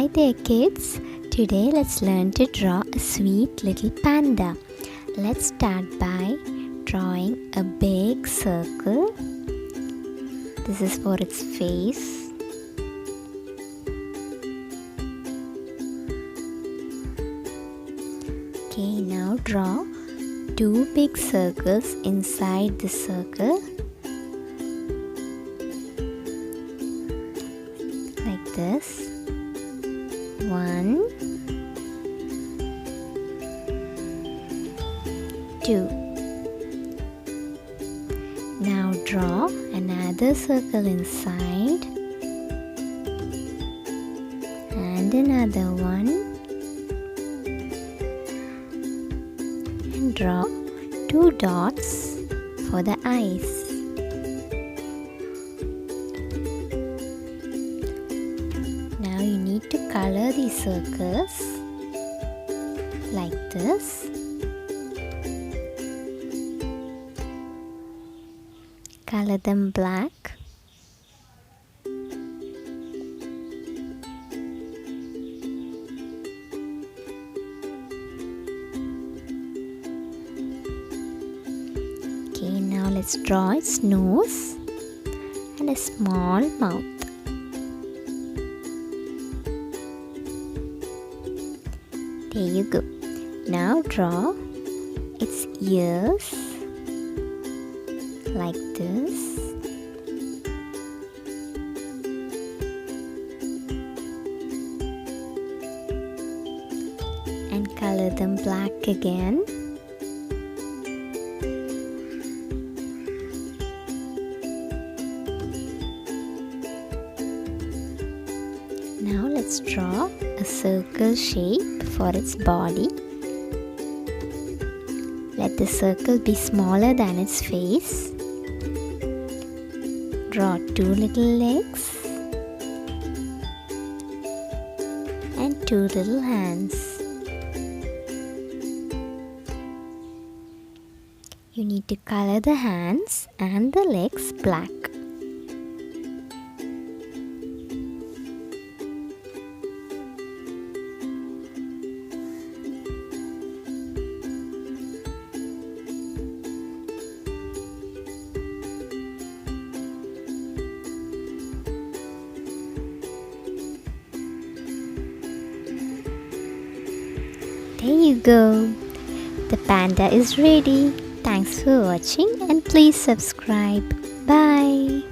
Hi there kids, today let's learn to draw a sweet little panda. Let's start by drawing a big circle. This is for its face. Okay, now draw two big circles inside the circle. Like this. 1, 2. Now draw another circle inside and another one, and draw 2 dots for the eyes. Now you need to color these circles like this. Color them black. Okay, now let's draw its nose and a small mouth. There you go. Now draw its ears like this. And color them black again. Now let's draw a circle shape for its body. Let the circle be smaller than its face. Draw 2 little legs and 2 little hands. You need to color the hands and the legs black. There you go. The panda is ready. Thanks for watching and please subscribe. Bye.